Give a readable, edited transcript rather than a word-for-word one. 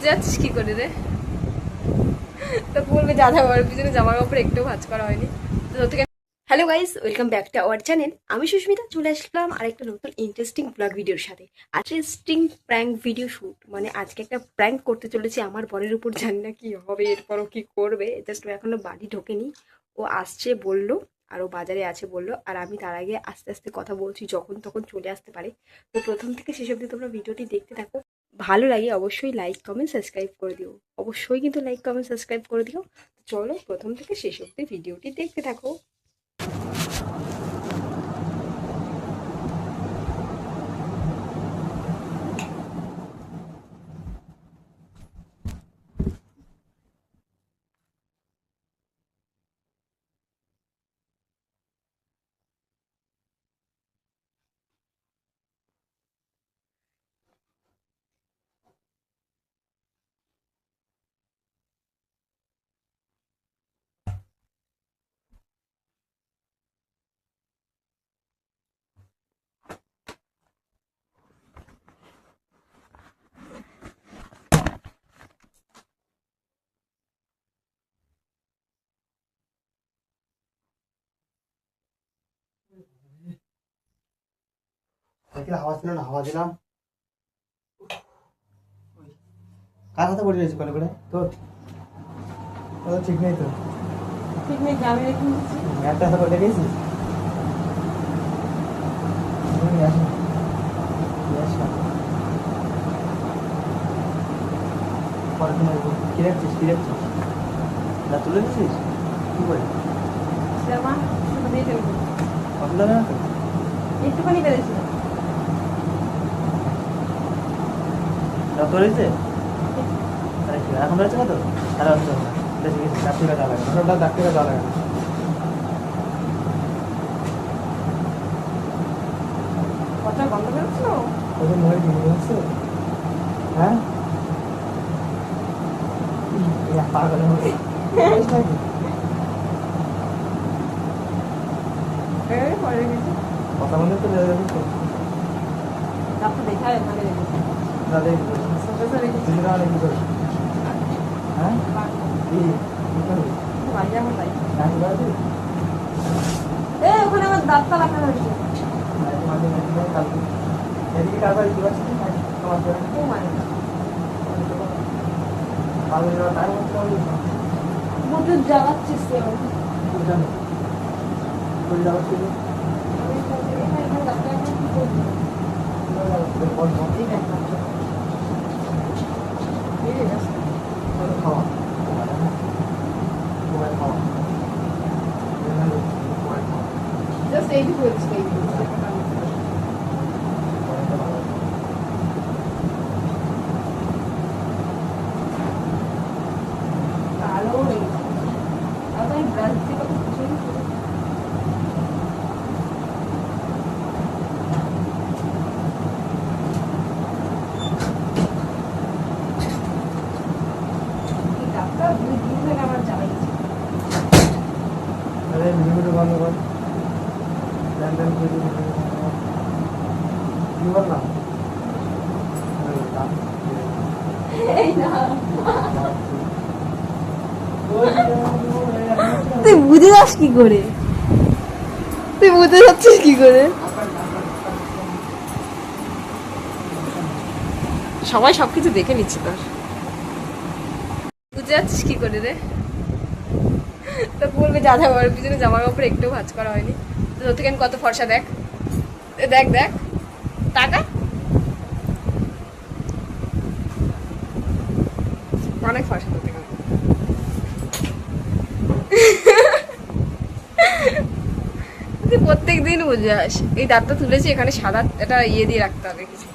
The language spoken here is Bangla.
বুঝে যাচ্ছিস কি করে রে? তো বলবে দাদা ওর পিছনে জামা কাপড় একটু ভাঁজ করা হয়নি। তো থেকে hello guys, welcome back to our channel. আমি সুস্মিতা চলে আসলাম আরেকটা নতুন ইন্টারেস্টিং ব্লগ ভিডিওর সাথে। ইন্টারেস্টিং প্র্যাঙ্ক ভিডিও শ্যুট, মানে আজকে একটা প্র্যাঙ্ক করতে চলেছি আমার বরের উপর। জানি না কি হবে, এরপরও কি করবে। জাস্ট ও এখনো বাড়ি ঢোকেনি, ও আসছে বললো, আর ও বাজারে আছে বললো। আর আমি তার আগে আস্তে আস্তে কথা বলছি, যখন তখন চলে আসতে পারে। তো প্রথম থেকে শেষ অবধি তোমরা ভিডিওটি দেখতে থাকো। ভালো লাগে অবশ্যই লাইক কমেন্ট সাবস্ক্রাইব করে দিও। অবশ্যই কিন্তু লাইক কমেন্ট সাবস্ক্রাইব করে দিও। চলো প্রথম থেকে শেষ অবধি ভিডিওটি দেখতে থাকো। সাইকেলে হাওয়া ছিল না, হাওয়া দিলাম। কার হাতে পড়ে রয়েছে কলে করে? তোর ঠিক নেই তো, ঠিক নেই, আমি রেখে নিচ্ছি। একটা হাতে পড়ে গেছিস। কি রাখছিস, কি রাখছিস? না তুলে দিচ্ছিস কি করে? মা দিয়ে ফেলবো, অসুবিধা হবে না তো? একটুখানি পেরেছিলাম। রক্ত রয়েছে এখন রয়েছে না তো? তাহলে অসুবিধা হবে না। বেশি কিছু ডাক্তার যাওয়া লাগে না, ওটা ডাক্তার যাওয়া লাগে না। কথা বন্ধ করেছো? ওদের মনে কি মনে হচ্ছে? হ্যাঁ পাগলের মতো পরে রেখেছি, কথা বলতে তো ডাক্তার দেখায় মানে রেখেছি। দাদা রেখেছি অনেক কি করে? হ্যাঁ কি করবি? বাড়ি যাবো তাই। নাকি বাড়ি ওখানে আমার ডাক্তার রাখা হয়েছে। এদিকে কার বাড়ি? তোমার ও মানে প্রচুর জ্বালাচ্ছিস তুই আমাকে। জানো ছিল এখানে ডাক্তার এখন কি করবি? এই ডাক্তার বেরিয়ে যাচ্ছে। খাওয়া খাওয়া জাস্ট এইটুকু হচ্ছে, এইটুকু। কালো হয়ে গেছে। আর আমি ব্রাশ দিয়ে কত কিছুই ডাক্তার 2 দিন ধরে আমার জ্বালাইছে। আরে ভিডিওটা বন্ধ কর। কি বললাম? এই না, তুই বুঝে যাস কি করে? তুই বুঝে যাচ্ছিস কি করে? সবাই সবকিছু দেখে নিচ্ছে তোর, বুঝে যাচ্ছিস কি করে রে? তো বলবে দাদা ওর পিছনে জামা কাপড় একটু ভাঁজ করা হয়নি। তো তোর থেকে কত ফর্সা, দেখ দেখ দেখ টাকা অনেক ফর্সা তোর থেকে। তুই প্রত্যেক দিন বুঝে আস। এই দাঁতটা তুলেছি, এখানে সাদা এটা ইয়ে দিয়ে রাখতে হবে কিছু।